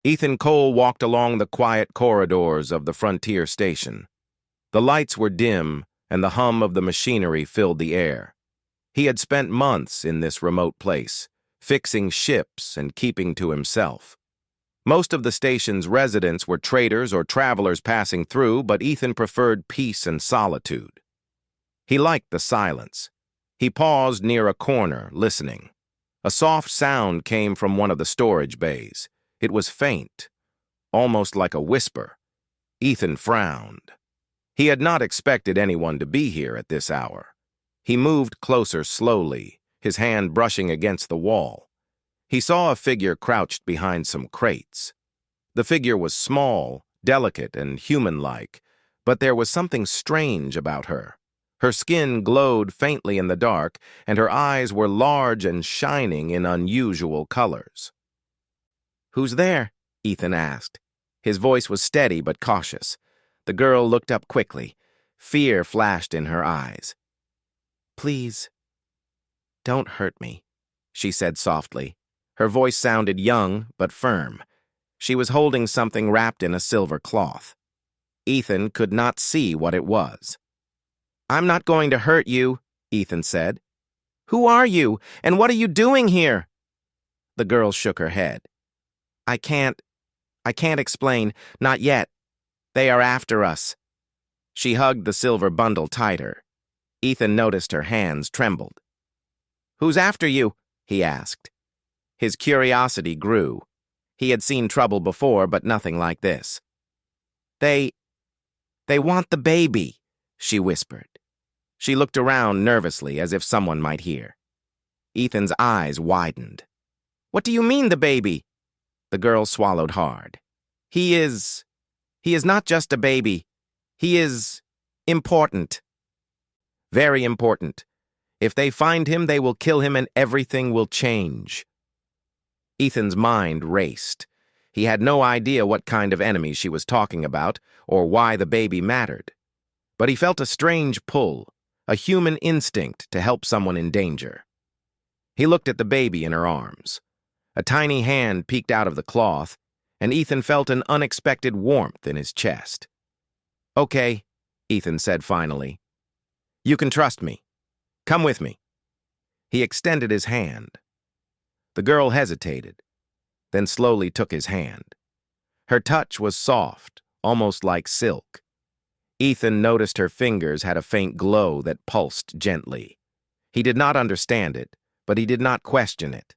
Ethan Cole walked along the quiet corridors of the Frontier Station. The lights were dim, and the hum of the machinery filled the air. He had spent months in this remote place, fixing ships and keeping to himself. Most of the station's residents were traders or travelers passing through, but Ethan preferred peace and solitude. He liked the silence. He paused near a corner, listening. A soft sound came from one of the storage bays. It was faint, almost like a whisper. Ethan frowned. He had not expected anyone to be here at this hour. He moved closer slowly, his hand brushing against the wall. He saw a figure crouched behind some crates. The figure was small, delicate, and human-like, but there was something strange about her. Her skin glowed faintly in the dark, and her eyes were large and shining in unusual colors. "Who's there?" Ethan asked. His voice was steady but cautious. The girl looked up quickly. Fear flashed in her eyes. "Please, don't hurt me," she said softly. Her voice sounded young but firm. She was holding something wrapped in a silver cloth. Ethan could not see what it was. "I'm not going to hurt you," Ethan said. "Who are you, and what are you doing here?" The girl shook her head. I can't explain, not yet. They are after us." She hugged the silver bundle tighter. Ethan noticed her hands trembled. "Who's after you?" he asked. His curiosity grew. He had seen trouble before, but nothing like this. They want the baby," she whispered. She looked around nervously, as if someone might hear. Ethan's eyes widened. "What do you mean, the baby?" The girl swallowed hard. He is not just a baby. He is important. Very important. If they find him, they will kill him and everything will change." Ethan's mind raced. He had no idea what kind of enemy she was talking about or why the baby mattered. But he felt a strange pull, a human instinct to help someone in danger. He looked at the baby in her arms. A tiny hand peeked out of the cloth, and Ethan felt an unexpected warmth in his chest. "Okay," Ethan said finally. "You can trust me. Come with me." He extended his hand. The girl hesitated, then slowly took his hand. Her touch was soft, almost like silk. Ethan noticed her fingers had a faint glow that pulsed gently. He did not understand it, but he did not question it.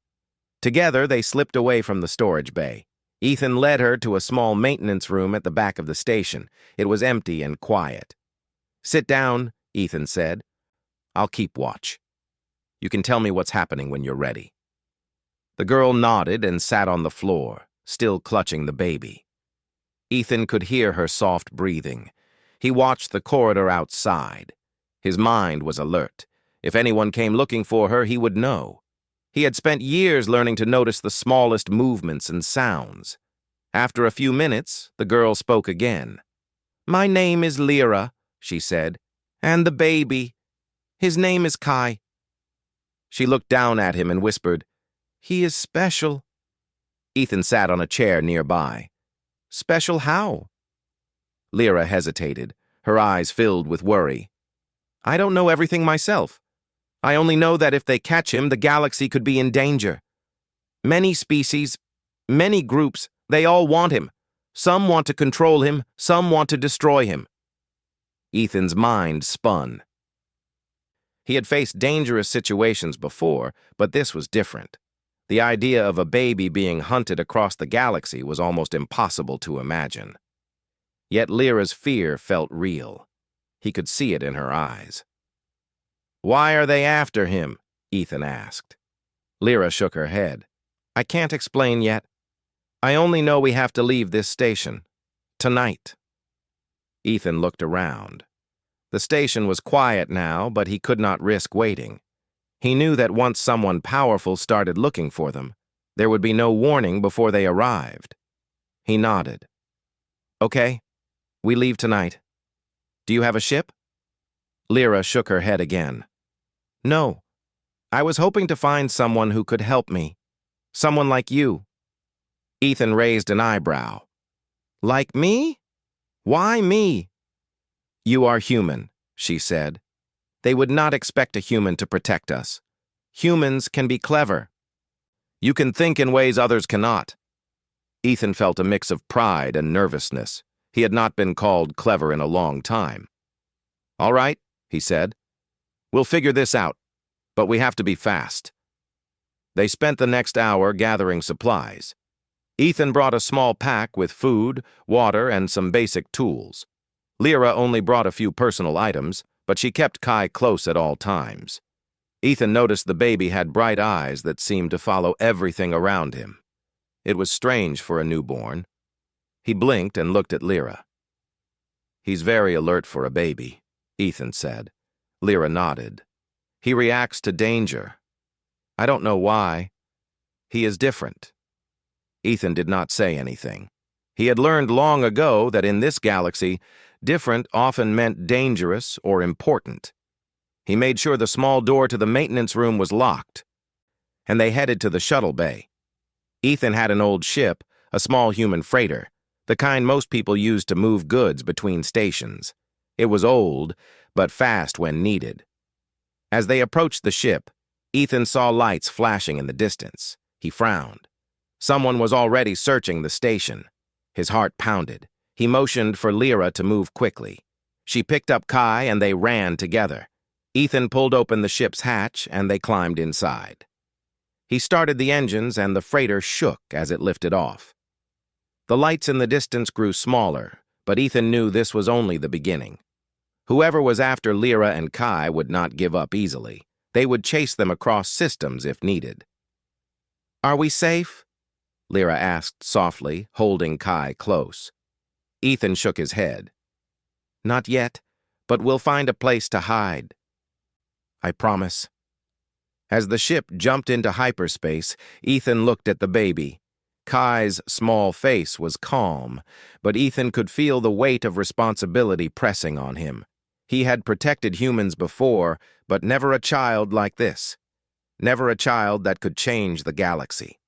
Together, they slipped away from the storage bay. Ethan led her to a small maintenance room at the back of the station. It was empty and quiet. "Sit down," Ethan said. "I'll keep watch. You can tell me what's happening when you're ready." The girl nodded and sat on the floor, still clutching the baby. Ethan could hear her soft breathing. He watched the corridor outside. His mind was alert. If anyone came looking for her, he would know. He had spent years learning to notice the smallest movements and sounds. After a few minutes, the girl spoke again. "My name is Lyra," she said, "and the baby. His name is Kai." She looked down at him and whispered, "He is special." Ethan sat on a chair nearby. "Special how?" Lyra hesitated, her eyes filled with worry. "I don't know everything myself. I only know that if they catch him, the galaxy could be in danger. Many species, many groups, they all want him. Some want to control him, some want to destroy him." Ethan's mind spun. He had faced dangerous situations before, but this was different. The idea of a baby being hunted across the galaxy was almost impossible to imagine. Yet Lyra's fear felt real. He could see it in her eyes. "Why are they after him?" Ethan asked. Lyra shook her head. "I can't explain yet. I only know we have to leave this station. Tonight." Ethan looked around. The station was quiet now, but he could not risk waiting. He knew that once someone powerful started looking for them, there would be no warning before they arrived. He nodded. "Okay, we leave tonight. Do you have a ship?" Lyra shook her head again. "No. I was hoping to find someone who could help me. Someone like you." Ethan raised an eyebrow. Like me? Why me? You are human, she said. They would not expect a human to protect us. Humans can be clever. You can think in ways others cannot. Ethan felt a mix of pride and nervousness. He had not been called clever in a long time. All right, he said. We'll figure this out, but we have to be fast. They spent the next hour gathering supplies. Ethan brought a small pack with food, water, and some basic tools. Lyra only brought a few personal items, but she kept Kai close at all times. Ethan noticed the baby had bright eyes that seemed to follow everything around him. It was strange for a newborn. He blinked and looked at Lyra. He's very alert for a baby, Ethan said. Lyra nodded. He reacts to danger. I don't know why. He is different. Ethan did not say anything. He had learned long ago that in this galaxy, different often meant dangerous or important. He made sure the small door to the maintenance room was locked, and they headed to the shuttle bay. Ethan had an old ship, a small human freighter, the kind most people used to move goods between stations. It was old, but fast when needed. As they approached the ship, Ethan saw lights flashing in the distance. He frowned. Someone was already searching the station. His heart pounded. He motioned for Lyra to move quickly. She picked up Kai and they ran together. Ethan pulled open the ship's hatch and they climbed inside. He started the engines and the freighter shook as it lifted off. The lights in the distance grew smaller, but Ethan knew this was only the beginning. Whoever was after Lyra and Kai would not give up easily. They would chase them across systems if needed. Are we safe? Lyra asked softly, holding Kai close. Ethan shook his head. Not yet, but we'll find a place to hide. I promise. As the ship jumped into hyperspace, Ethan looked at the baby. Kai's small face was calm, but Ethan could feel the weight of responsibility pressing on him. He had protected humans before, but never a child like this. Never a child that could change the galaxy.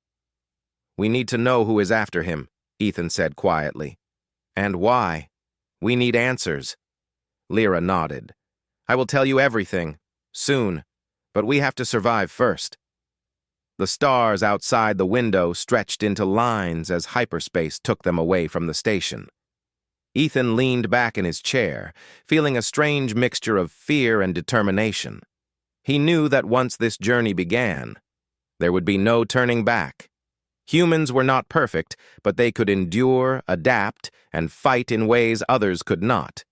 We need to know who is after him, Ethan said quietly. And why? We need answers. Lyra nodded. I will tell you everything, soon, but we have to survive first. The stars outside the window stretched into lines as hyperspace took them away from the station. Ethan leaned back in his chair, feeling a strange mixture of fear and determination. He knew that once this journey began, there would be no turning back. Humans were not perfect, but they could endure, adapt, and fight in ways others could not.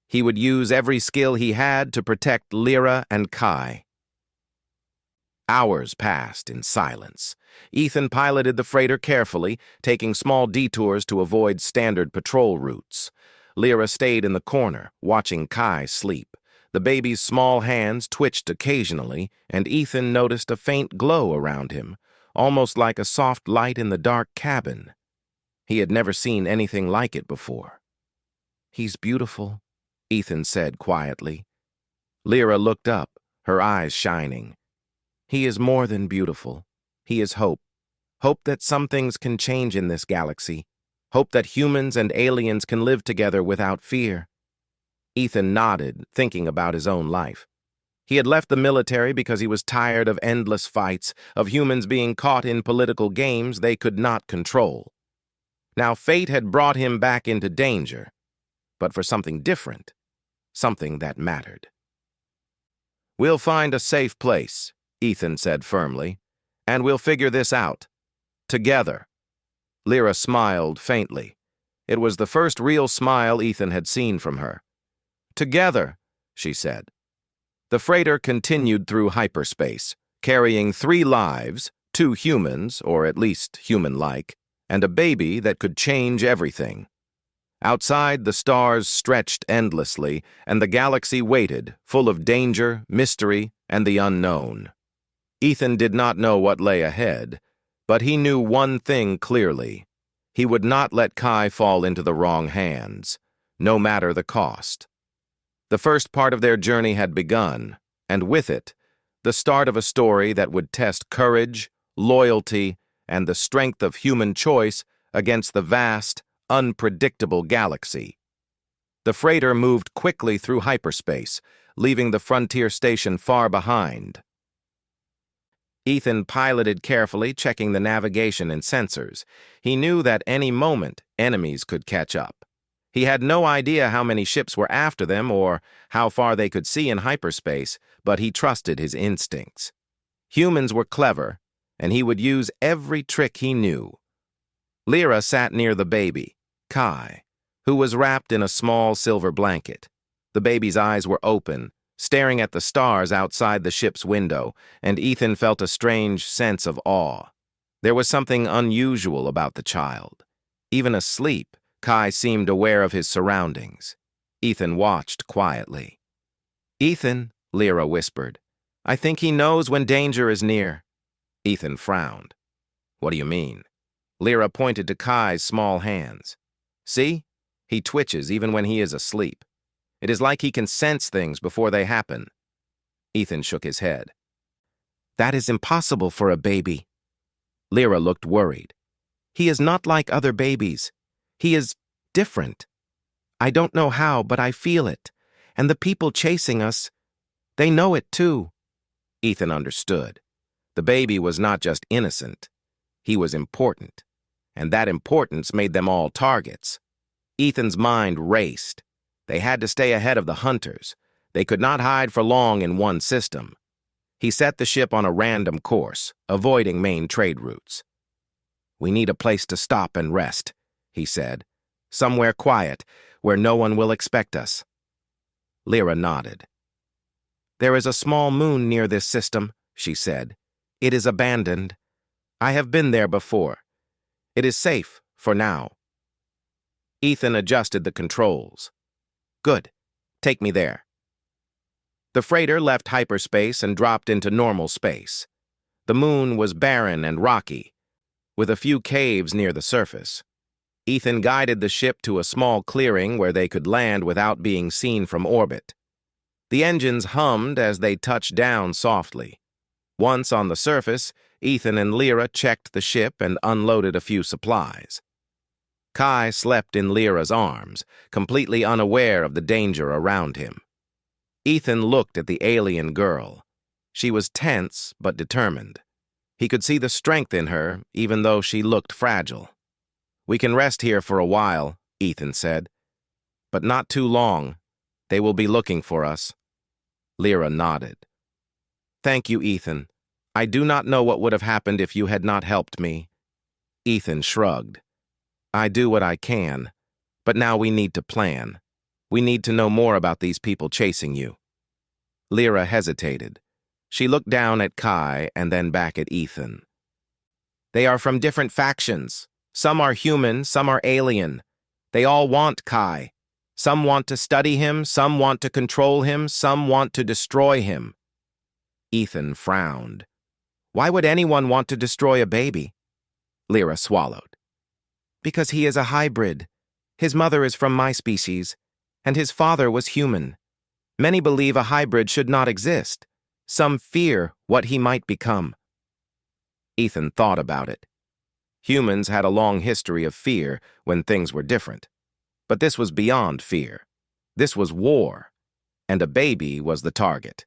He would use every skill he had to protect Lyra and Kai. Hours passed in silence. Ethan piloted the freighter carefully, taking small detours to avoid standard patrol routes. Lyra stayed in the corner, watching Kai sleep. The baby's small hands twitched occasionally, and Ethan noticed a faint glow around him, almost like a soft light in the dark cabin. He had never seen anything like it before. He's beautiful, Ethan said quietly. Lyra looked up, her eyes shining. He is more than beautiful. He is hope. Hope that some things can change in this galaxy. Hope that humans and aliens can live together without fear. Ethan nodded, thinking about his own life. He had left the military because he was tired of endless fights, of humans being caught in political games they could not control. Now fate had brought him back into danger, but for something different, something that mattered. We'll find a safe place, Ethan said firmly, and we'll figure this out. Together. Lyra smiled faintly. It was the first real smile Ethan had seen from her. Together, she said. The freighter continued through hyperspace, carrying 3 lives, 2 humans, or at least human-like, and a baby that could change everything. Outside, the stars stretched endlessly, and the galaxy waited, full of danger, mystery, and the unknown. Ethan did not know what lay ahead, but he knew one thing clearly. He would not let Kai fall into the wrong hands, no matter the cost. The first part of their journey had begun, and with it, the start of a story that would test courage, loyalty, and the strength of human choice against the vast, unpredictable galaxy. The freighter moved quickly through hyperspace, leaving the frontier station far behind. Ethan piloted carefully, checking the navigation and sensors. He knew that any moment enemies could catch up. He had no idea how many ships were after them or how far they could see in hyperspace, but he trusted his instincts. Humans were clever, and he would use every trick he knew. Lyra sat near the baby, Kai, who was wrapped in a small silver blanket. The baby's eyes were open, staring at the stars outside the ship's window, and Ethan felt a strange sense of awe. There was something unusual about the child. Even asleep, Kai seemed aware of his surroundings. Ethan watched quietly. "Ethan," Lyra whispered, "I think he knows when danger is near." Ethan frowned. "What do you mean?" Lyra pointed to Kai's small hands. "See? He twitches even when he is asleep. It is like he can sense things before they happen." Ethan shook his head. "That is impossible for a baby." Lyra looked worried. "He is not like other babies. He is different. I don't know how, but I feel it. And the people chasing us, they know it too." Ethan understood. The baby was not just innocent. He was important. And that importance made them all targets. Ethan's mind raced. They had to stay ahead of the hunters. They could not hide for long in one system. He set the ship on a random course, avoiding main trade routes. "We need a place to stop and rest," he said. "Somewhere quiet, where no one will expect us." Lyra nodded. "There is a small moon near this system," she said. "It is abandoned. I have been there before. It is safe for now." Ethan adjusted the controls. "Good. Take me there." The freighter left hyperspace and dropped into normal space. The moon was barren and rocky, with a few caves near the surface. Ethan guided the ship to a small clearing where they could land without being seen from orbit. The engines hummed as they touched down softly. Once on the surface, Ethan and Lyra checked the ship and unloaded a few supplies. Kai slept in Lyra's arms, completely unaware of the danger around him. Ethan looked at the alien girl. She was tense but determined. He could see the strength in her, even though she looked fragile. "We can rest here for a while," Ethan said. "But not too long. They will be looking for us." Lyra nodded. "Thank you, Ethan. I do not know what would have happened if you had not helped me." Ethan shrugged. "I do what I can, but now we need to plan. We need to know more about these people chasing you." Lyra hesitated. She looked down at Kai and then back at Ethan. "They are from different factions. Some are human, some are alien. They all want Kai. Some want to study him, some want to control him, some want to destroy him." Ethan frowned. "Why would anyone want to destroy a baby?" Lyra swallowed. "Because he is a hybrid. His mother is from my species, and his father was human. Many believe a hybrid should not exist. Some fear what he might become." Ethan thought about it. Humans had a long history of fear when things were different. But this was beyond fear. This was war, and a baby was the target.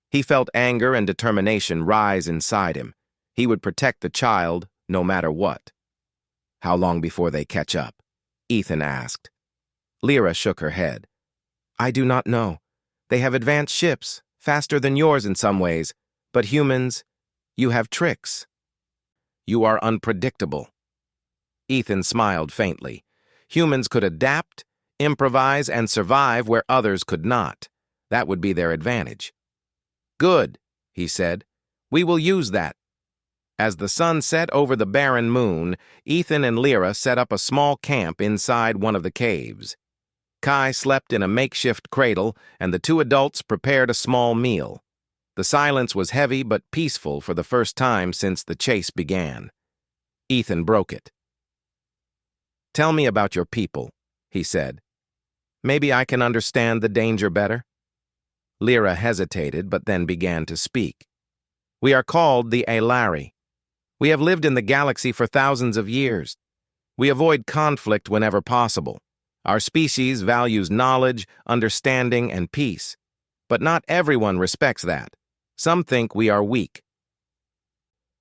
He felt anger and determination rise inside him. He would protect the child no matter what. "How long before they catch up?" Ethan asked. Lyra shook her head. "I do not know. They have advanced ships, faster than yours in some ways, but humans, you have tricks." "You are unpredictable." Ethan smiled faintly. Humans could adapt, improvise, and survive where others could not. That would be their advantage. "Good," he said. "We will use that." As the sun set over the barren moon, Ethan and Lyra set up a small camp inside one of the caves. Kai slept in a makeshift cradle, and the two adults prepared a small meal. The silence was heavy but peaceful for the first time since the chase began. Ethan broke it. "Tell me about your people," he said. "Maybe I can understand the danger better." Lyra hesitated but then began to speak. "We are called the Alari. We have lived in the galaxy for thousands of years. We avoid conflict whenever possible. Our species values knowledge, understanding, and peace. But not everyone respects that. Some think we are weak.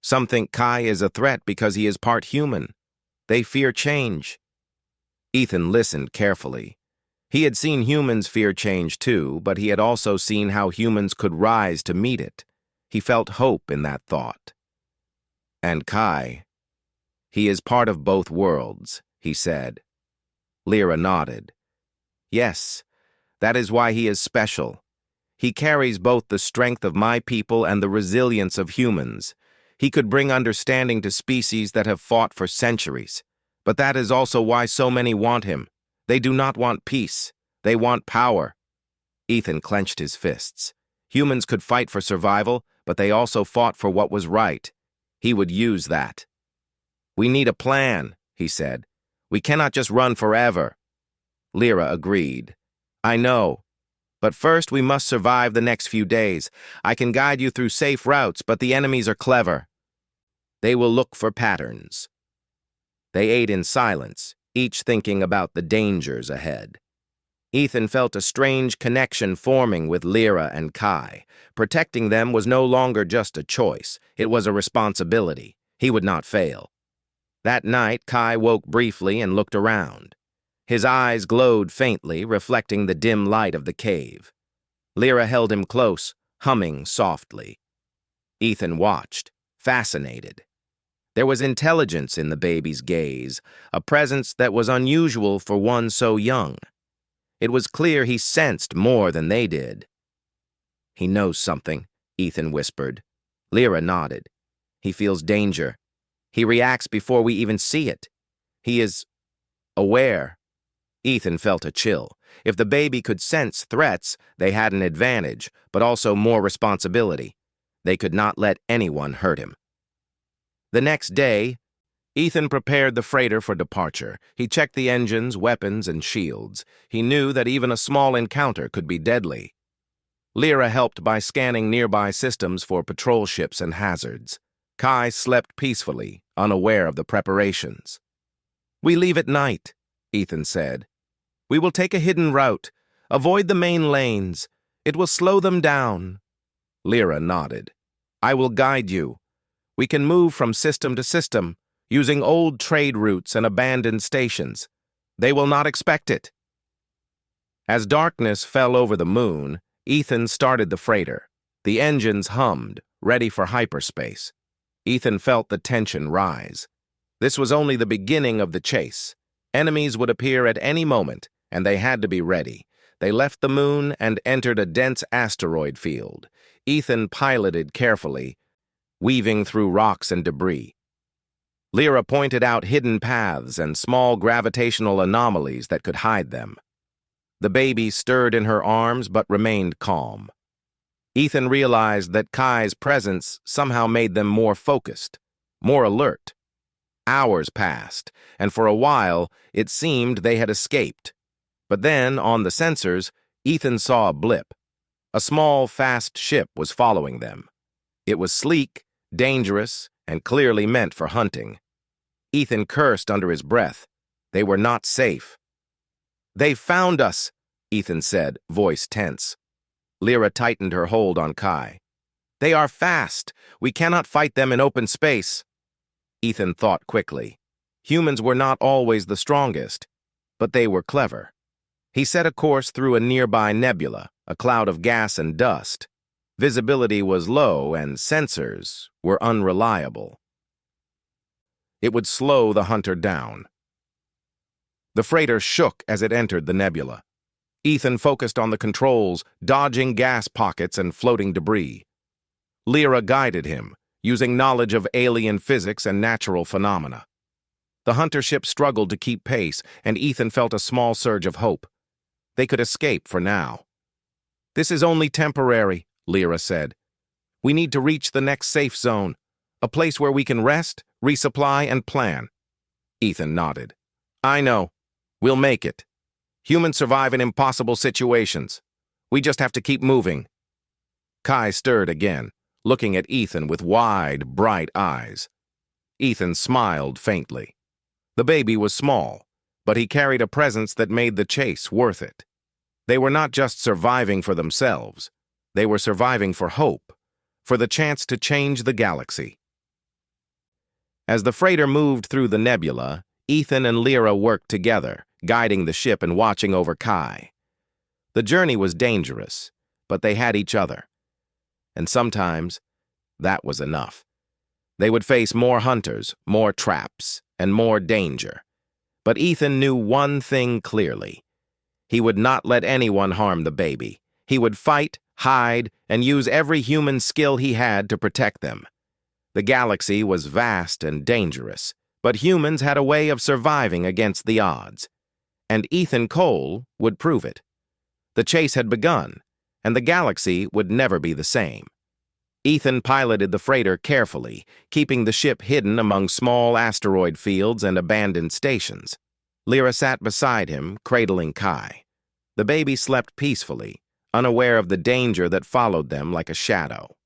Some think Kai is a threat because he is part human. They fear change. Ethan listened carefully. He had seen humans fear change too, but he had also seen how humans could rise to meet it. He felt hope in that thought. And Kai, he is part of both worlds, he said. Lyra nodded. Yes, that is why he is special. He carries both the strength of my people and the resilience of humans. He could bring understanding to species that have fought for centuries. But that is also why so many want him. They do not want peace. They want power. Ethan clenched his fists. Humans could fight for survival, but they also fought for what was right. He would use that. We need a plan, he said. We cannot just run forever. Lyra agreed. I know. But first we must survive the next few days. I can guide you through safe routes, but the enemies are clever. They will look for patterns. They ate in silence, each thinking about the dangers ahead. Ethan felt a strange connection forming with Lyra and Kai. Protecting them was no longer just a choice. It was a responsibility. He would not fail. That night, Kai woke briefly and looked around. His eyes glowed faintly, reflecting the dim light of the cave. Lyra held him close, humming softly. Ethan watched, fascinated. There was intelligence in the baby's gaze, a presence that was unusual for one so young. It was clear he sensed more than they did. He knows something, Ethan whispered. Lyra nodded. He feels danger. He reacts before we even see it. He is aware. Ethan felt a chill. If the baby could sense threats, they had an advantage, but also more responsibility. They could not let anyone hurt him. The next day, Ethan prepared the freighter for departure. He checked the engines, weapons, and shields. He knew that even a small encounter could be deadly. Lyra helped by scanning nearby systems for patrol ships and hazards. Kai slept peacefully, unaware of the preparations. We leave at night, Ethan said. We will take a hidden route. Avoid the main lanes. It will slow them down. Lyra nodded. I will guide you. We can move from system to system, using old trade routes and abandoned stations. They will not expect it. As darkness fell over the moon, Ethan started the freighter. The engines hummed, ready for hyperspace. Ethan felt the tension rise. This was only the beginning of the chase. Enemies would appear at any moment, and they had to be ready. They left the moon and entered a dense asteroid field. Ethan piloted carefully, weaving through rocks and debris. Lyra pointed out hidden paths and small gravitational anomalies that could hide them. The baby stirred in her arms but remained calm. Ethan realized that Kai's presence somehow made them more focused, more alert. Hours passed, and for a while it seemed they had escaped. But then, on the sensors, Ethan saw a blip. A small, fast ship was following them. It was sleek, dangerous, and clearly meant for hunting. Ethan cursed under his breath. They were not safe. They found us, Ethan said, voice tense. Lyra tightened her hold on Kai. They are fast. We cannot fight them in open space. Ethan thought quickly. Humans were not always the strongest, but they were clever. He set a course through a nearby nebula, a cloud of gas and dust. Visibility was low and sensors were unreliable. It would slow the hunter down. The freighter shook as it entered the nebula. Ethan focused on the controls, dodging gas pockets and floating debris. Lyra guided him, using knowledge of alien physics and natural phenomena. The hunter ship struggled to keep pace, and Ethan felt a small surge of hope. They could escape for now. This is only temporary, Lyra said. We need to reach the next safe zone, a place where we can rest, resupply, and plan. Ethan nodded. I know. We'll make it. Humans survive in impossible situations. We just have to keep moving. Kai stirred again, looking at Ethan with wide, bright eyes. Ethan smiled faintly. The baby was small, but he carried a presence that made the chase worth it. They were not just surviving for themselves. They were surviving for hope, for the chance to change the galaxy. As the freighter moved through the nebula, Ethan and Lyra worked together, guiding the ship and watching over Kai. The journey was dangerous, but they had each other. And sometimes, that was enough. They would face more hunters, more traps, and more danger. But Ethan knew one thing clearly. He would not let anyone harm the baby. He would fight, hide, and use every human skill he had to protect them. The galaxy was vast and dangerous, but humans had a way of surviving against the odds. And Ethan Cole would prove it. The chase had begun, and the galaxy would never be the same. Ethan piloted the freighter carefully, keeping the ship hidden among small asteroid fields and abandoned stations. Lyra sat beside him, cradling Kai. The baby slept peacefully, unaware of the danger that followed them like a shadow.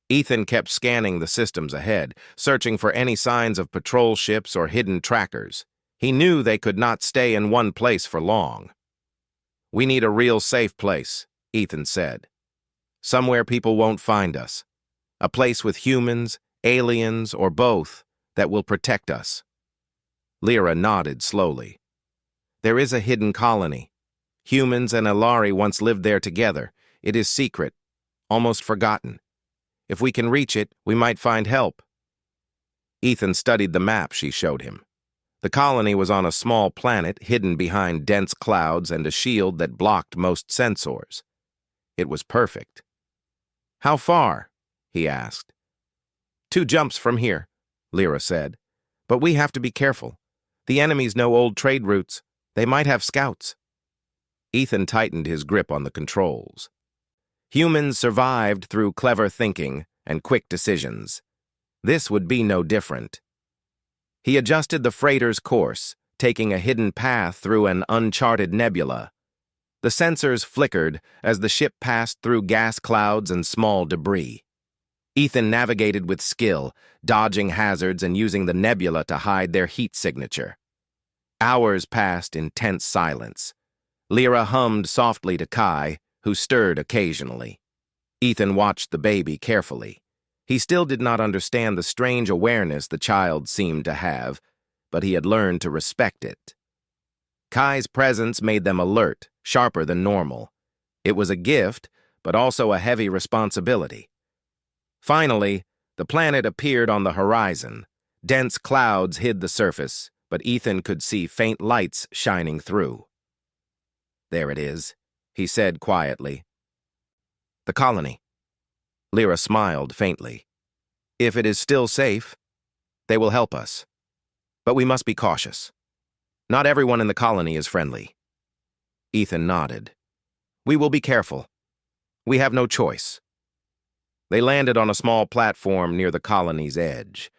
Ethan kept scanning the systems ahead, searching for any signs of patrol ships or hidden trackers. He knew they could not stay in one place for long. "We need a real safe place," Ethan said. "Somewhere people won't find us. A place with humans, aliens, or both that will protect us." Lyra nodded slowly. "There is a hidden colony. Humans and Elari once lived there together. It is secret, almost forgotten. If we can reach it, we might find help." Ethan studied the map she showed him. The colony was on a small planet hidden behind dense clouds and a shield that blocked most sensors. It was perfect. "How far?" he asked. "2 jumps from here," Lyra said. "But we have to be careful. The enemies know old trade routes. They might have scouts." Ethan tightened his grip on the controls. Humans survived through clever thinking and quick decisions. This would be no different. He adjusted the freighter's course, taking a hidden path through an uncharted nebula. The sensors flickered as the ship passed through gas clouds and small debris. Ethan navigated with skill, dodging hazards and using the nebula to hide their heat signature. Hours passed in tense silence. Lyra hummed softly to Kai, who stirred occasionally. Ethan watched the baby carefully. He still did not understand the strange awareness the child seemed to have, but he had learned to respect it. Kai's presence made them alert, sharper than normal. It was a gift, but also a heavy responsibility. Finally, the planet appeared on the horizon. Dense clouds hid the surface, but Ethan could see faint lights shining through. "There it is," he said quietly. "The colony." Lyra smiled faintly. "If it is still safe, they will help us. But we must be cautious. Not everyone in the colony is friendly." Ethan nodded. "We will be careful. We have no choice." They landed on a small platform near the colony's edge.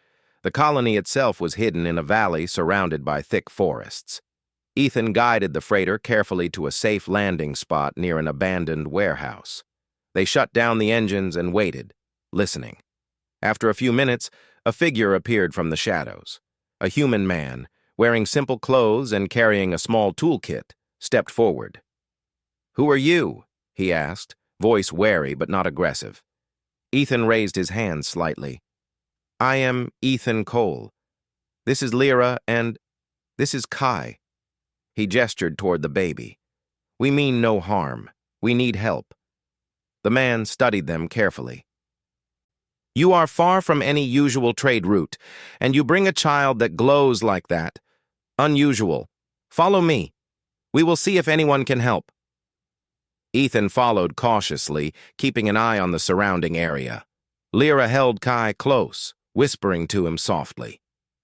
The colony itself was hidden in a valley surrounded by thick forests. Ethan guided the freighter carefully to a safe landing spot near an abandoned warehouse. They shut down the engines and waited, listening. After a few minutes, a figure appeared from the shadows. A human man, wearing simple clothes and carrying a small toolkit, stepped forward. "Who are you?" he asked, voice wary but not aggressive. Ethan raised his hand slightly. "I am Ethan Cole. This is Lyra and this is Kai." He gestured toward the baby. "We mean no harm. We need help." The man studied them carefully. "You are far from any usual trade route, and you bring a child that glows like that. Unusual. Follow me. We will see if anyone can help." Ethan followed cautiously, keeping an eye on the surrounding area. Lyra held Kai close, whispering to him softly.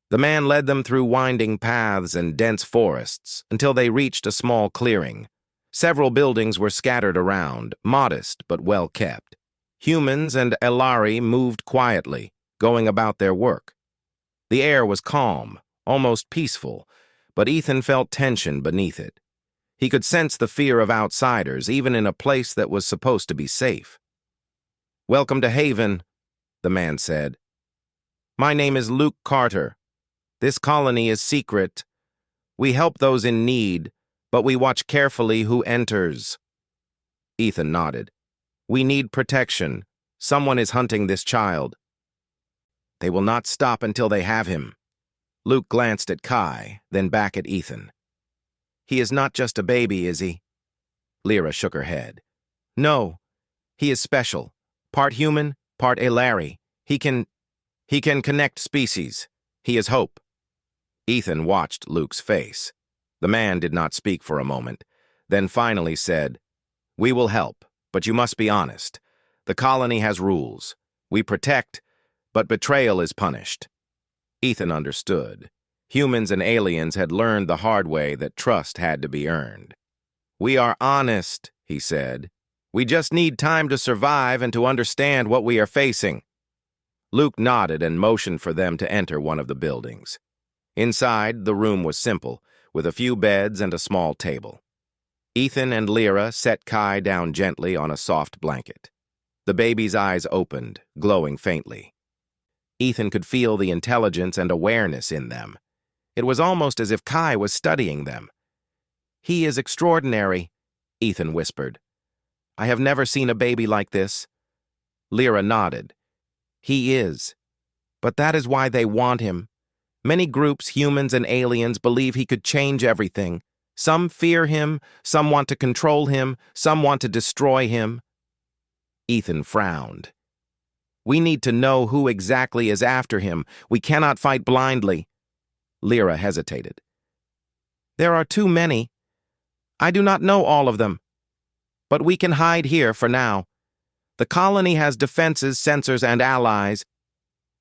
The man led them through winding paths and dense forests until they reached a small clearing. Several buildings were scattered around, modest but well kept. Humans and Elari moved quietly, going about their work. The air was calm, almost peaceful, but Ethan felt tension beneath it. He could sense the fear of outsiders, even in a place that was supposed to be safe. "Welcome to Haven," the man said. My name is Luke Carter. This colony is secret. We help those in need, but we watch carefully who enters. Ethan nodded. We need protection. Someone is hunting this child. They will not stop until they have him. Luke glanced at Kai, then back at Ethan. He is not just a baby, is he? Lyra shook her head. No, he is special. Part human, part Elari. He can connect species. He is hope. Ethan watched Luke's face. The man did not speak for a moment, then finally said, We will help, but you must be honest. The colony has rules. We protect, but betrayal is punished. Ethan understood. Humans and aliens had learned the hard way that trust had to be earned. We are honest, he said. We just need time to survive and to understand what we are facing. Luke nodded and motioned for them to enter one of the buildings. Inside, the room was simple, with a few beds and a small table. Ethan and Lyra set Kai down gently on a soft blanket. The baby's eyes opened, glowing faintly. Ethan could feel the intelligence and awareness in them. It was almost as if Kai was studying them. He is extraordinary, Ethan whispered. I have never seen a baby like this. Lyra nodded. He is. But that is why they want him. Many groups, humans and aliens, believe he could change everything. Some fear him, some want to control him, some want to destroy him. Ethan frowned. We need to know who exactly is after him. We cannot fight blindly. Lyra hesitated. There are too many. I do not know all of them. But we can hide here for now. The colony has defenses, sensors, and allies.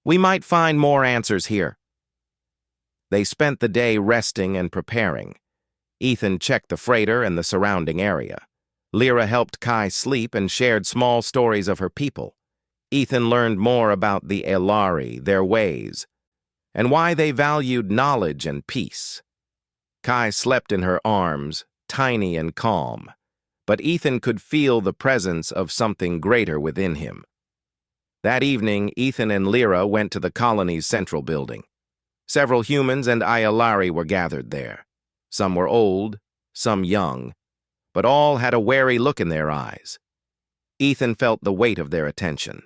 We might find more answers here. They spent the day resting and preparing. Ethan checked the freighter and the surrounding area. Lyra helped Kai sleep and shared small stories of her people. Ethan learned more about the Elari, their ways, and why they valued knowledge and peace. Kai slept in her arms, tiny and calm, but Ethan could feel the presence of something greater within him. That evening, Ethan and Lyra went to the colony's central building. Several humans and Elari were gathered there. Some were old, some young, but all had a wary look in their eyes. Ethan felt the weight of their attention.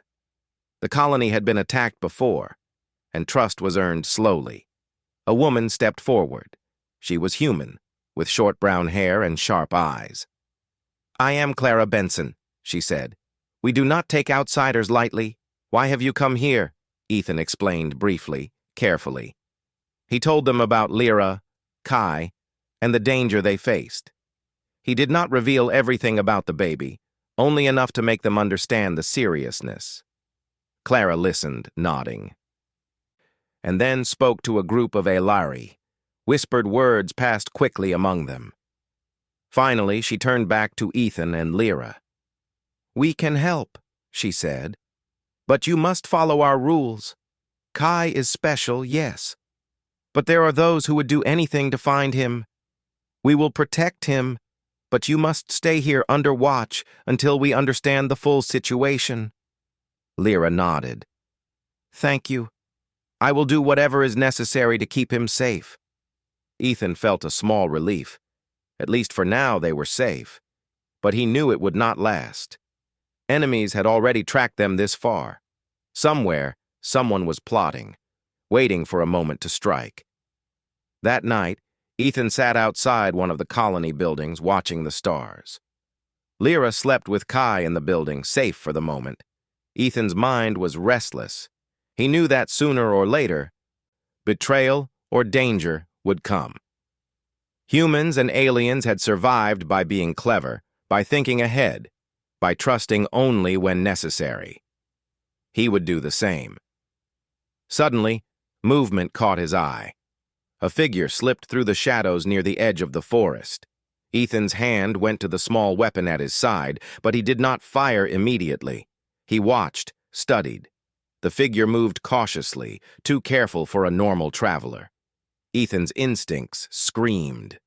The colony had been attacked before, and trust was earned slowly. A woman stepped forward. She was human, with short brown hair and sharp eyes. I am Clara Benson, she said. We do not take outsiders lightly. Why have you come here? Ethan explained briefly, carefully. He told them about Lyra, Kai, and the danger they faced. He did not reveal everything about the baby, only enough to make them understand the seriousness. Clara listened, nodding, and then spoke to a group of Elari. Whispered words passed quickly among them. Finally, she turned back to Ethan and Lyra. We can help, she said, but you must follow our rules. Kai is special, yes, but there are those who would do anything to find him. We will protect him, but you must stay here under watch until we understand the full situation. Lyra nodded. Thank you. I will do whatever is necessary to keep him safe. Ethan felt a small relief. At least for now they were safe. But he knew it would not last. Enemies had already tracked them this far. Somewhere, someone was plotting, waiting for a moment to strike. That night, Ethan sat outside one of the colony buildings watching the stars. Lyra slept with Kai in the building, safe for the moment. Ethan's mind was restless. He knew that sooner or later, betrayal or danger would come. Humans and aliens had survived by being clever, by thinking ahead, by trusting only when necessary. He would do the same. Suddenly, movement caught his eye. A figure slipped through the shadows near the edge of the forest. Ethan's hand went to the small weapon at his side, but he did not fire immediately. He watched, studied. The figure moved cautiously, too careful for a normal traveler. Ethan's instincts screamed.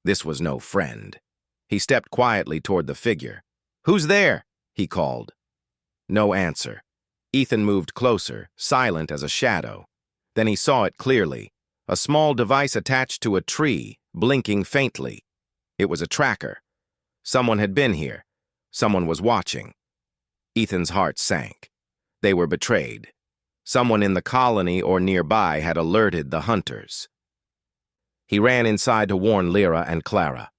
This was no friend. He stepped quietly toward the figure. Who's there? He called. No answer. Ethan moved closer, silent as a shadow. Then he saw it clearly, a small device attached to a tree, blinking faintly. It was a tracker. Someone had been here. Someone was watching. Ethan's heart sank. They were betrayed. Someone in the colony or nearby had alerted the hunters. He ran inside to warn Lyra and Clara.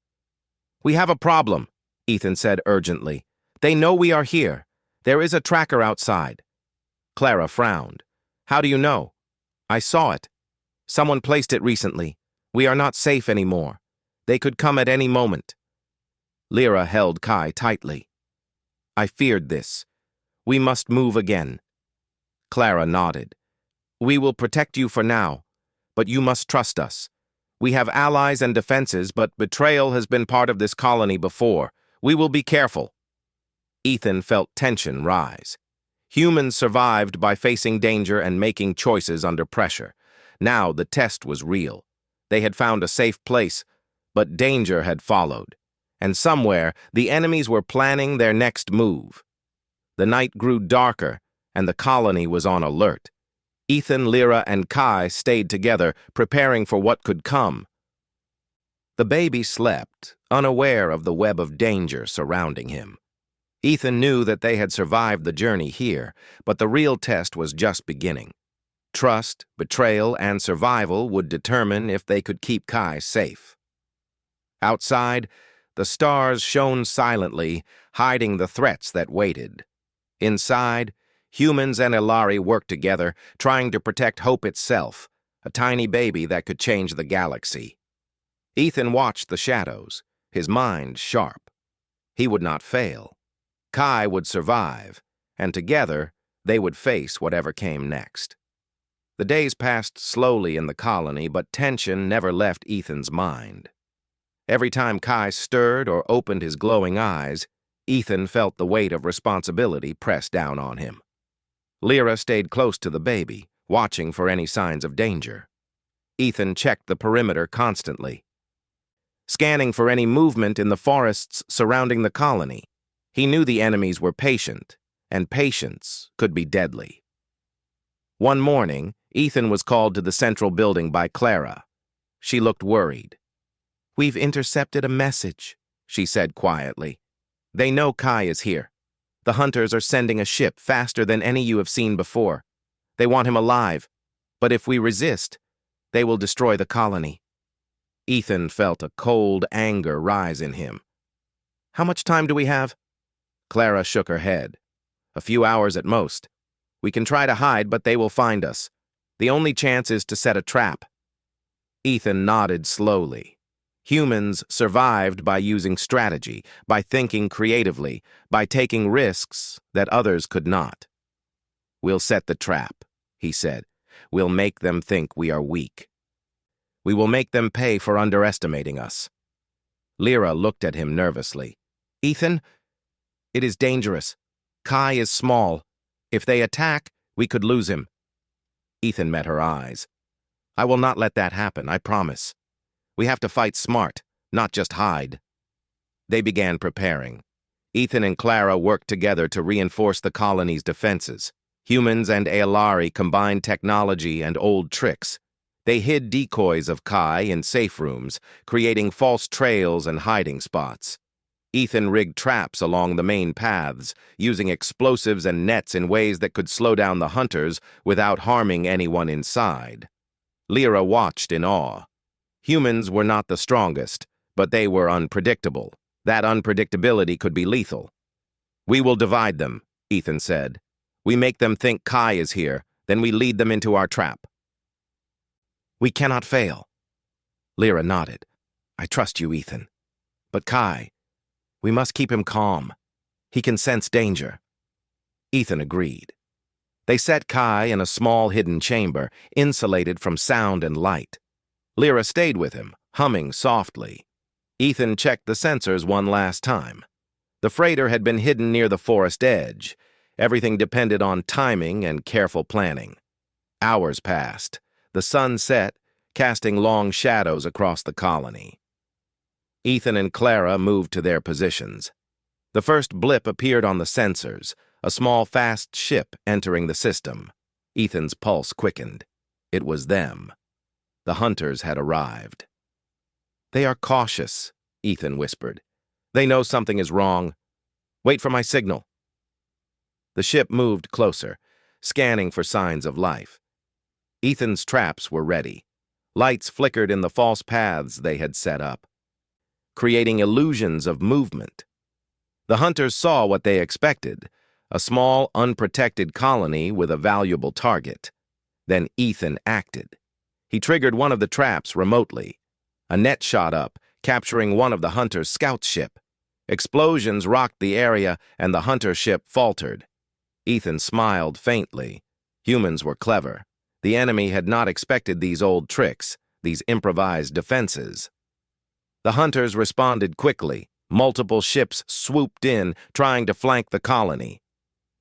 "We have a problem," Ethan said urgently. "They know we are here. There is a tracker outside." Clara frowned. "How do you know?" "I saw it. Someone placed it recently. We are not safe anymore. They could come at any moment." Lyra held Kai tightly. "I feared this. We must move again." Clara nodded. "We will protect you for now, but you must trust us. We have allies and defenses, but betrayal has been part of this colony before. We will be careful." Ethan felt tension rise. Humans survived by facing danger and making choices under pressure. Now the test was real. They had found a safe place, but danger had followed. And somewhere, the enemies were planning their next move. The night grew darker, and the colony was on alert. Ethan, Lyra, and Kai stayed together, preparing for what could come. The baby slept, unaware of the web of danger surrounding him. Ethan knew that they had survived the journey here, but the real test was just beginning. Trust, betrayal, and survival would determine if they could keep Kai safe. Outside, the stars shone silently, hiding the threats that waited. Inside, humans and Ilari worked together, trying to protect Hope itself, a tiny baby that could change the galaxy. Ethan watched the shadows, his mind sharp. He would not fail. Kai would survive, and together they would face whatever came next. The days passed slowly in the colony, but tension never left Ethan's mind. Every time Kai stirred or opened his glowing eyes, Ethan felt the weight of responsibility press down on him. Lyra stayed close to the baby, watching for any signs of danger. Ethan checked the perimeter constantly, scanning for any movement in the forests surrounding the colony. He knew the enemies were patient, and patience could be deadly. One morning, Ethan was called to the central building by Clara. She looked worried. "We've intercepted a message," she said quietly. "They know Kai is here. The hunters are sending a ship faster than any you have seen before. They want him alive, but if we resist, they will destroy the colony." Ethan felt a cold anger rise in him. "How much time do we have?" Clara shook her head. "A few hours at most. We can try to hide, but they will find us. The only chance is to set a trap." Ethan nodded slowly. Humans survived by using strategy, by thinking creatively, by taking risks that others could not. "We'll set the trap," he said. "We'll make them think we are weak. We will make them pay for underestimating us." Lyra looked at him nervously. "Ethan, it is dangerous. Kai is small. If they attack, we could lose him." Ethan met her eyes. "I will not let that happen, I promise. We have to fight smart, not just hide." They began preparing. Ethan and Clara worked together to reinforce the colony's defenses. Humans and Aelari combined technology and old tricks. They hid decoys of Kai in safe rooms, creating false trails and hiding spots. Ethan rigged traps along the main paths, using explosives and nets in ways that could slow down the hunters without harming anyone inside. Lyra watched in awe. Humans were not the strongest, but they were unpredictable. That unpredictability could be lethal. "We will divide them," Ethan said. "We make them think Kai is here, then we lead them into our trap." "We cannot fail." Lyra nodded. "I trust you, Ethan. But Kai, we must keep him calm. He can sense danger." Ethan agreed. They set Kai in a small hidden chamber, insulated from sound and light. Lyra stayed with him, humming softly. Ethan checked the sensors one last time. The freighter had been hidden near the forest edge. Everything depended on timing and careful planning. Hours passed. The sun set, casting long shadows across the colony. Ethan and Clara moved to their positions. The first blip appeared on the sensors, a small fast ship entering the system. Ethan's pulse quickened. It was them. The hunters had arrived. "They are cautious," Ethan whispered. "They know something is wrong. Wait for my signal." The ship moved closer, scanning for signs of life. Ethan's traps were ready. Lights flickered in the false paths they had set up, creating illusions of movement. The hunters saw what they expected, a small, unprotected colony with a valuable target. Then Ethan acted. He triggered one of the traps remotely. A net shot up, capturing one of the hunters' scout ship. Explosions rocked the area, and the hunter ship faltered. Ethan smiled faintly. Humans were clever. The enemy had not expected these old tricks, these improvised defenses. The hunters responded quickly. Multiple ships swooped in, trying to flank the colony.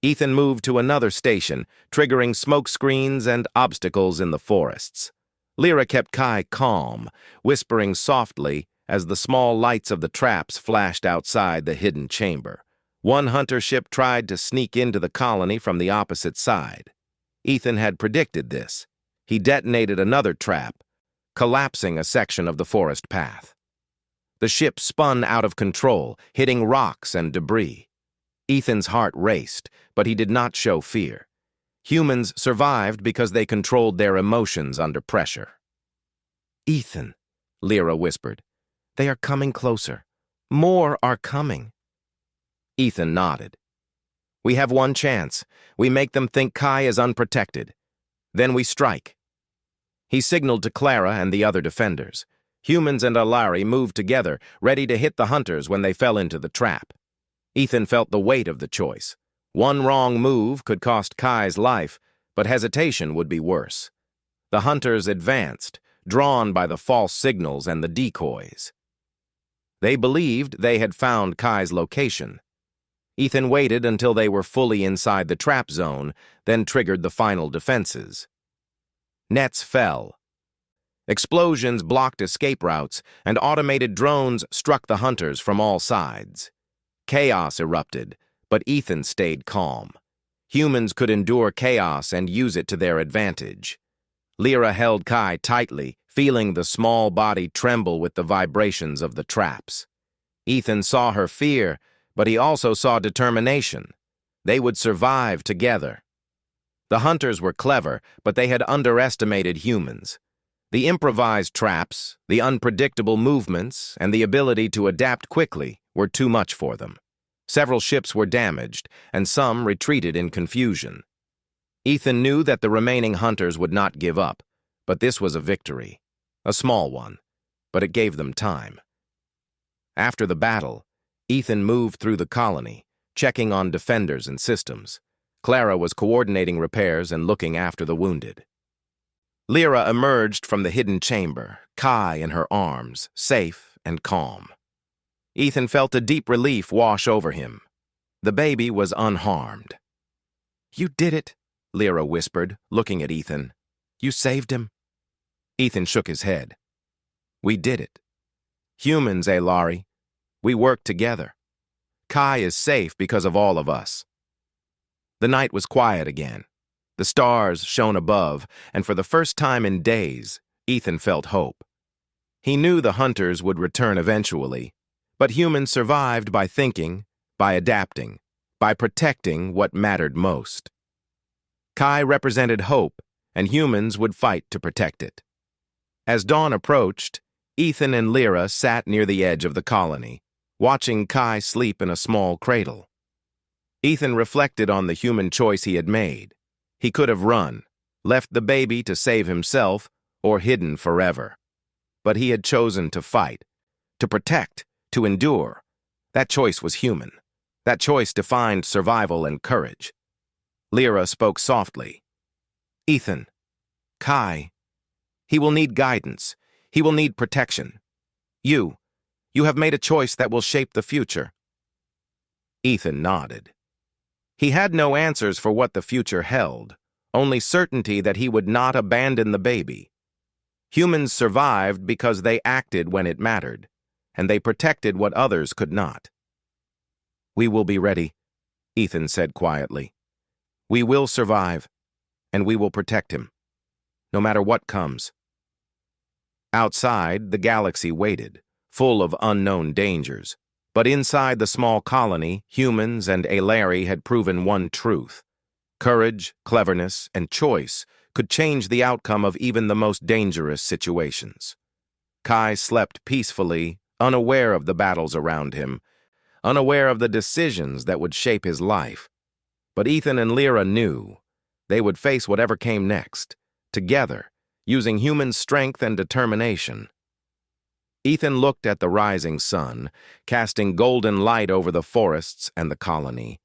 Ethan moved to another station, triggering smoke screens and obstacles in the forests. Lyra kept Kai calm, whispering softly as the small lights of the traps flashed outside the hidden chamber. One hunter ship tried to sneak into the colony from the opposite side. Ethan had predicted this. He detonated another trap, collapsing a section of the forest path. The ship spun out of control, hitting rocks and debris. Ethan's heart raced, but he did not show fear. Humans survived because they controlled their emotions under pressure. "Ethan," Lyra whispered, "they are coming closer. More are coming." Ethan nodded. "We have one chance. We make them think Kai is unprotected. Then we strike." He signaled to Clara and the other defenders. Humans and Alari moved together, ready to hit the hunters when they fell into the trap. Ethan felt the weight of the choice. One wrong move could cost Kai's life, but hesitation would be worse. The hunters advanced, drawn by the false signals and the decoys. They believed they had found Kai's location. Ethan waited until they were fully inside the trap zone, then triggered the final defenses. Nets fell. Explosions blocked escape routes, and automated drones struck the hunters from all sides. Chaos erupted, but Ethan stayed calm. Humans could endure chaos and use it to their advantage. Lyra held Kai tightly, feeling the small body tremble with the vibrations of the traps. Ethan saw her fear, but he also saw determination. They would survive together. The hunters were clever, but they had underestimated humans. The improvised traps, the unpredictable movements, and the ability to adapt quickly were too much for them. Several ships were damaged, and some retreated in confusion. Ethan knew that the remaining hunters would not give up, but this was a victory. A small one, but it gave them time. After the battle, Ethan moved through the colony, checking on defenders and systems. Clara was coordinating repairs and looking after the wounded. Lyra emerged from the hidden chamber, Kai in her arms, safe and calm. Ethan felt a deep relief wash over him. The baby was unharmed. "You did it," Lyra whispered, looking at Ethan. "You saved him." Ethan shook his head. "We did it. Humans, Lari. We worked together. Kai is safe because of all of us." The night was quiet again. The stars shone above, and for the first time in days, Ethan felt hope. He knew the hunters would return eventually, but humans survived by thinking, by adapting, by protecting what mattered most. Kai represented hope, and humans would fight to protect it. As dawn approached, Ethan and Lyra sat near the edge of the colony, watching Kai sleep in a small cradle. Ethan reflected on the human choice he had made. He could have run, left the baby to save himself, or hidden forever. But he had chosen to fight, to protect, to endure. That choice was human. That choice defined survival and courage. Lyra spoke softly. "Ethan, Kai, he will need guidance. He will need protection. You have made a choice that will shape the future." Ethan nodded. He had no answers for what the future held, only certainty that he would not abandon the baby. Humans survived because they acted when it mattered, and they protected what others could not. "We will be ready," Ethan said quietly. "We will survive, and we will protect him, no matter what comes. Outside, the galaxy waited, full of unknown dangers. But inside the small colony, humans and Alari had proven one truth. Courage, cleverness, and choice could change the outcome of even the most dangerous situations. Kai slept peacefully, unaware of the battles around him, unaware of the decisions that would shape his life. But Ethan and Lyra knew they would face whatever came next, together, using human strength and determination. Ethan looked at the rising sun, casting golden light over the forests and the colony.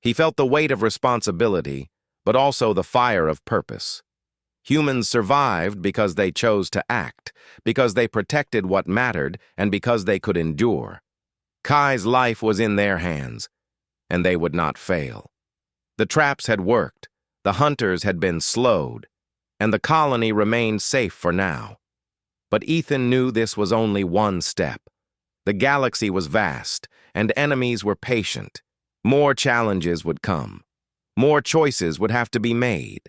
He felt the weight of responsibility, but also the fire of purpose. Humans survived because they chose to act, because they protected what mattered, and because they could endure. Kai's life was in their hands, and they would not fail. The traps had worked, the hunters had been slowed, and the colony remained safe for now. But Ethan knew this was only one step. The galaxy was vast, and enemies were patient. More challenges would come. More choices would have to be made.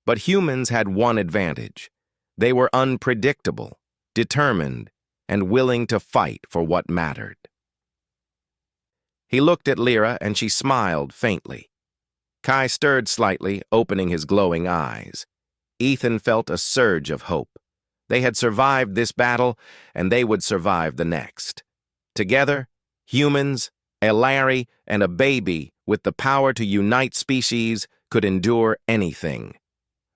But humans had one advantage. They were unpredictable, determined, and willing to fight for what mattered. He looked at Lyra, and she smiled faintly. Kai stirred slightly, opening his glowing eyes. Ethan felt a surge of hope. They had survived this battle, and they would survive the next. Together, humans, Alari, and a baby with the power to unite species could endure anything.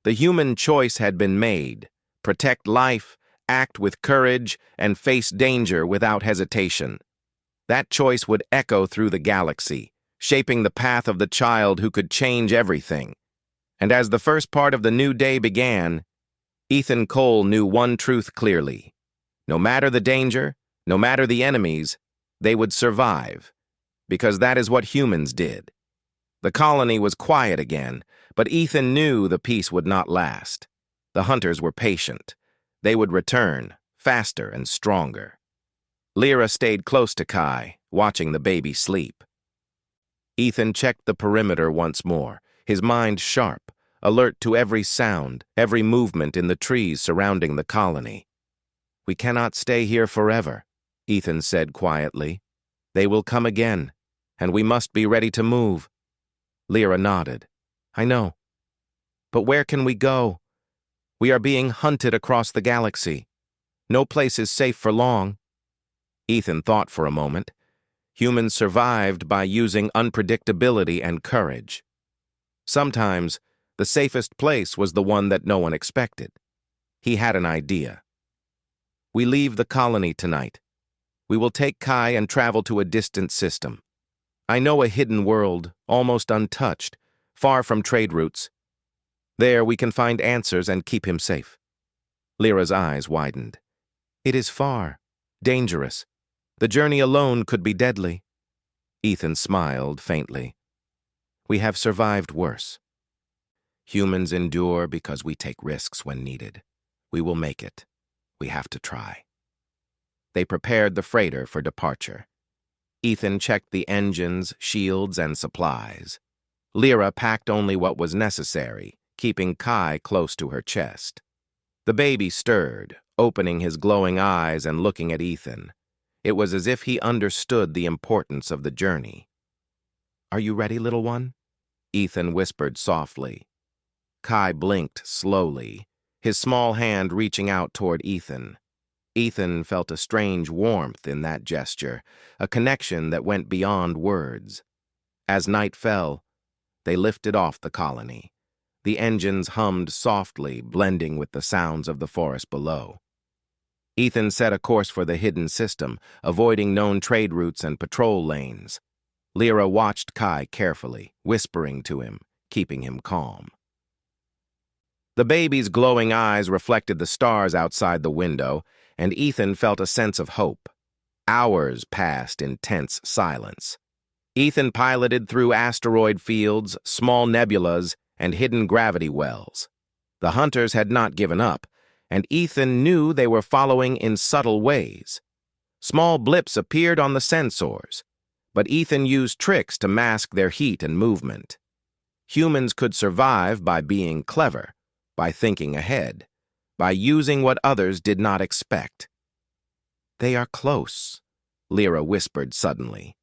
The human choice had been made: protect life, act with courage, and face danger without hesitation. That choice would echo through the galaxy, shaping the path of the child who could change everything. And as the first part of the new day began, Ethan Cole knew one truth clearly. No matter the danger, no matter the enemies, they would survive, because that is what humans did. The colony was quiet again, but Ethan knew the peace would not last. The hunters were patient. They would return, faster and stronger. Lyra stayed close to Kai, watching the baby sleep. Ethan checked the perimeter once more, his mind sharp, alert to every sound, every movement in the trees surrounding the colony. "We cannot stay here forever," Ethan said quietly. "They will come again, and we must be ready to move." Lyra nodded. "I know. But where can we go? We are being hunted across the galaxy. No place is safe for long." Ethan thought for a moment. Humans survived by using unpredictability and courage. Sometimes, the safest place was the one that no one expected. He had an idea. "We leave the colony tonight. We will take Kai and travel to a distant system. I know a hidden world, almost untouched, far from trade routes. There we can find answers and keep him safe." Lyra's eyes widened. "It is far, dangerous. The journey alone could be deadly." Ethan smiled faintly. "We have survived worse. Humans endure because we take risks when needed. We will make it. We have to try." They prepared the freighter for departure. Ethan checked the engines, shields, and supplies. Lyra packed only what was necessary, keeping Kai close to her chest. The baby stirred, opening his glowing eyes and looking at Ethan. It was as if he understood the importance of the journey. "Are you ready, little one?" Ethan whispered softly. Kai blinked slowly, his small hand reaching out toward Ethan. Ethan felt a strange warmth in that gesture, a connection that went beyond words. As night fell, they lifted off the colony. The engines hummed softly, blending with the sounds of the forest below. Ethan set a course for the hidden system, avoiding known trade routes and patrol lanes. Lyra watched Kai carefully, whispering to him, keeping him calm. The baby's glowing eyes reflected the stars outside the window, and Ethan felt a sense of hope. Hours passed in tense silence. Ethan piloted through asteroid fields, small nebulas, and hidden gravity wells. The hunters had not given up, and Ethan knew they were following in subtle ways. Small blips appeared on the sensors, but Ethan used tricks to mask their heat and movement. Humans could survive by being clever, by thinking ahead, by using what others did not expect. "They are close," Lyra whispered suddenly.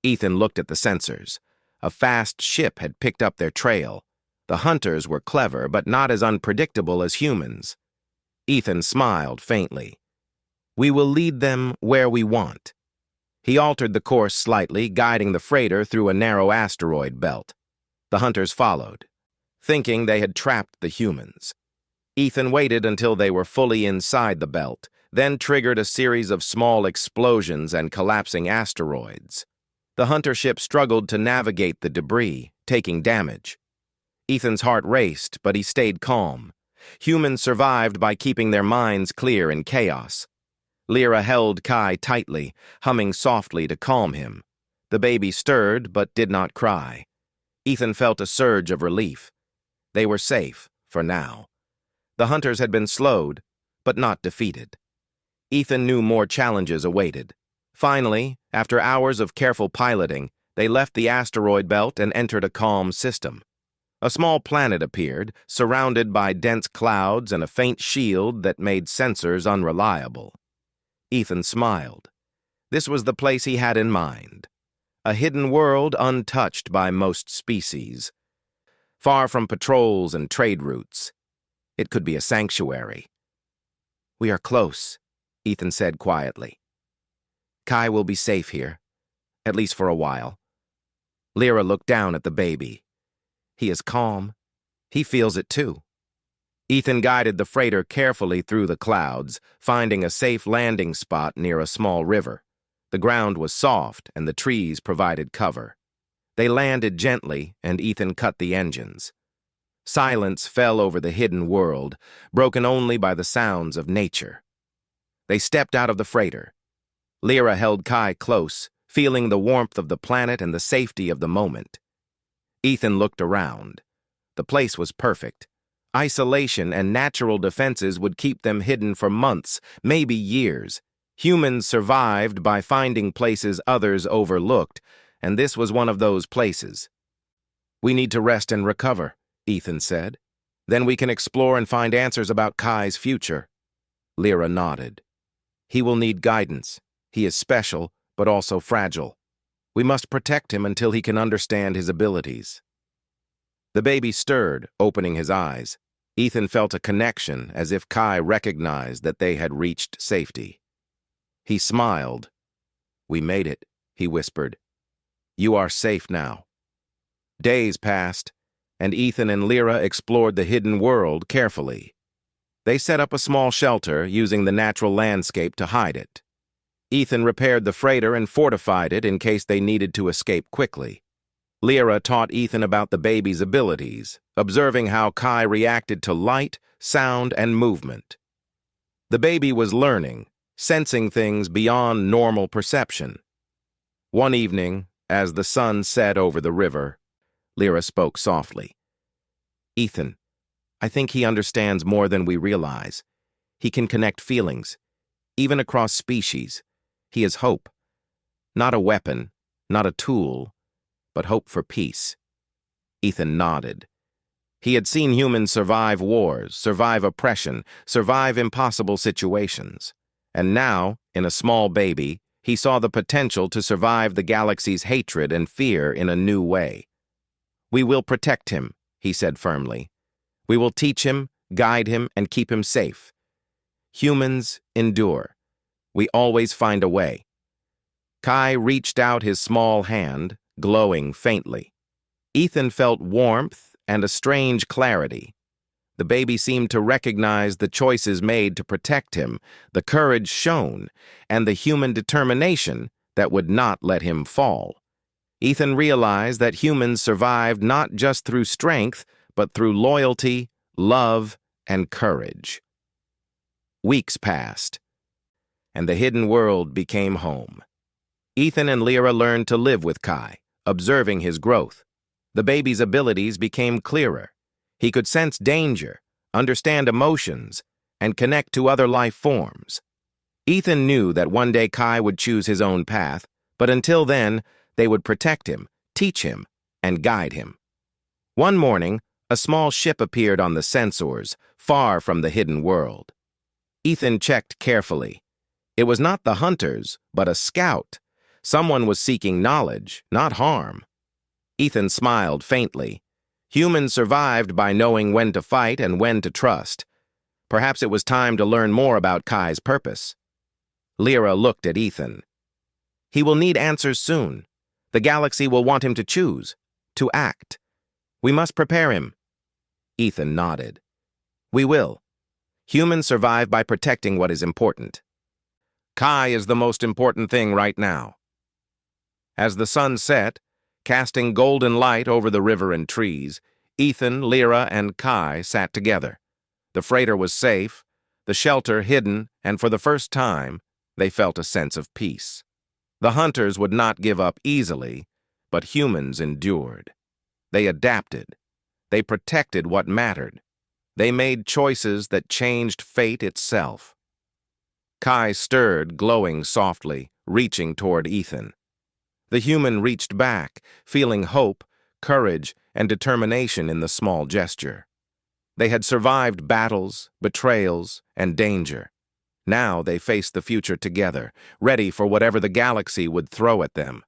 Ethan looked at the sensors. A fast ship had picked up their trail. The hunters were clever, but not as unpredictable as humans. Ethan smiled faintly. "We will lead them where we want." He altered the course slightly, guiding the freighter through a narrow asteroid belt. The hunters followed, thinking they had trapped the humans. Ethan waited until they were fully inside the belt, then triggered a series of small explosions and collapsing asteroids. The hunter ship struggled to navigate the debris, taking damage. Ethan's heart raced, but he stayed calm. Humans survived by keeping their minds clear in chaos. Lyra held Kai tightly, humming softly to calm him. The baby stirred, but did not cry. Ethan felt a surge of relief. They were safe, for now. The hunters had been slowed, but not defeated. Ethan knew more challenges awaited. Finally, after hours of careful piloting, they left the asteroid belt and entered a calm system. A small planet appeared, surrounded by dense clouds and a faint shield that made sensors unreliable. Ethan smiled. This was the place he had in mind. A hidden world untouched by most species. Far from patrols and trade routes. It could be a sanctuary. "We are close," Ethan said quietly. "Kai will be safe here, at least for a while." Lyra looked down at the baby. He is calm. He feels it too. Ethan guided the freighter carefully through the clouds, finding a safe landing spot near a small river. The ground was soft and the trees provided cover. They landed gently, and Ethan cut the engines. Silence fell over the hidden world, broken only by the sounds of nature. They stepped out of the freighter. Lyra held Kai close, feeling the warmth of the planet and the safety of the moment. Ethan looked around. The place was perfect. Isolation and natural defenses would keep them hidden for months, maybe years. Humans survived by finding places others overlooked, and this was one of those places. "We need to rest and recover," Ethan said. "Then we can explore and find answers about Kai's future." Lyra nodded. "He will need guidance. He is special, but also fragile. We must protect him until he can understand his abilities." The baby stirred, opening his eyes. Ethan felt a connection, as if Kai recognized that they had reached safety. He smiled. "We made it," he whispered. "You are safe now." Days passed, and Ethan and Lyra explored the hidden world carefully. They set up a small shelter, using the natural landscape to hide it. Ethan repaired the freighter and fortified it in case they needed to escape quickly. Lyra taught Ethan about the baby's abilities, observing how Kai reacted to light, sound, and movement. The baby was learning, sensing things beyond normal perception. One evening, as the sun set over the river, Lyra spoke softly. "Ethan, I think he understands more than we realize. He can connect feelings, even across species. He is hope. Not a weapon, not a tool, but hope for peace." Ethan nodded. He had seen humans survive wars, survive oppression, survive impossible situations. And now, in a small baby, he saw the potential to survive the galaxy's hatred and fear in a new way. "We will protect him," he said firmly. "We will teach him, guide him, and keep him safe. Humans endure. We always find a way." Kai reached out his small hand, glowing faintly. Ethan felt warmth and a strange clarity. The baby seemed to recognize the choices made to protect him, the courage shown, and the human determination that would not let him fall. Ethan realized that humans survived not just through strength, but through loyalty, love, and courage. Weeks passed, and the hidden world became home. Ethan and Lyra learned to live with Kai, observing his growth. The baby's abilities became clearer. He could sense danger, understand emotions, and connect to other life forms. Ethan knew that one day Kai would choose his own path, but until then, they would protect him, teach him, and guide him. One morning, A small ship appeared on the sensors, far from the hidden world. Ethan checked carefully. It was not the hunters, but a scout. Someone was seeking knowledge, not harm. Ethan smiled faintly. Humans survived by knowing when to fight and when to trust. Perhaps it was time to learn more about Kai's purpose. Lyra looked at Ethan. He will need answers soon. The galaxy will want him to choose, to act. We must prepare him. Ethan nodded. We will. Humans survive by protecting what is important. Kai is the most important thing right now. As the sun set, casting golden light over the river and trees, Ethan, Lyra, and Kai sat together. The freighter was safe, the shelter hidden, and for the first time, they felt a sense of peace. The hunters would not give up easily, but humans endured. They adapted. They protected what mattered. They made choices that changed fate itself. Kai stirred, glowing softly, reaching toward Ethan. The human reached back, feeling hope, courage, and determination in the small gesture. They had survived battles, betrayals, and danger. Now they faced the future together, ready for whatever the galaxy would throw at them.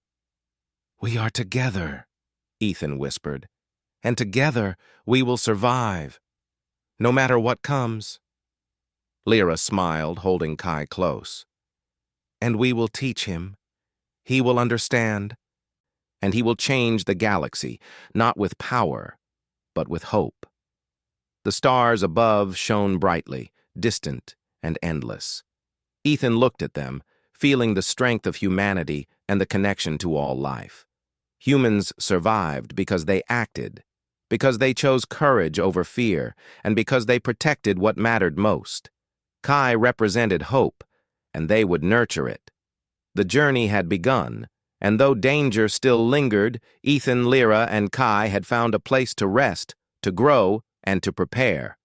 "We are together," Ethan whispered, "and together we will survive, no matter what comes." Lyra smiled, holding Kai close. "And we will teach him. He will understand. And he will change the galaxy, not with power, but with hope." The stars above shone brightly, distant and endless. Ethan looked at them, feeling the strength of humanity and the connection to all life. Humans survived because they acted, because they chose courage over fear, and because they protected what mattered most. Kai represented hope, and they would nurture it. The journey had begun, and though danger still lingered, Ethan, Lyra, and Kai had found a place to rest, to grow, and to prepare.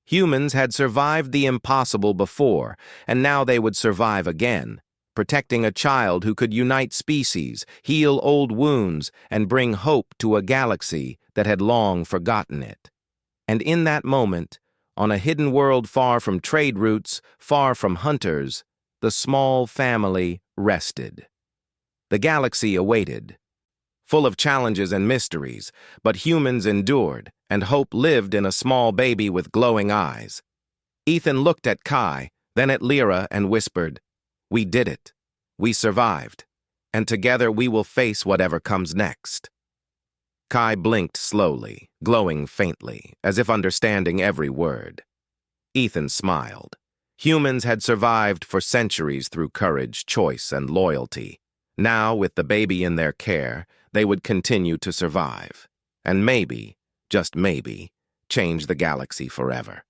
Humans had survived the impossible before, and now they would survive again, protecting a child who could unite species, heal old wounds, and bring hope to a galaxy that had long forgotten it. And in that moment, on a hidden world far from trade routes, far from hunters, the small family rested. The galaxy awaited, full of challenges and mysteries, but humans endured, and hope lived in a small baby with glowing eyes. Ethan looked at Kai, then at Lyra, and whispered, "We did it. We survived. And together we will face whatever comes next." Kai blinked slowly, glowing faintly, as if understanding every word. Ethan smiled. Humans had survived for centuries through courage, choice, and loyalty. Now, with the baby in their care, they would continue to survive. And maybe, just maybe, change the galaxy forever.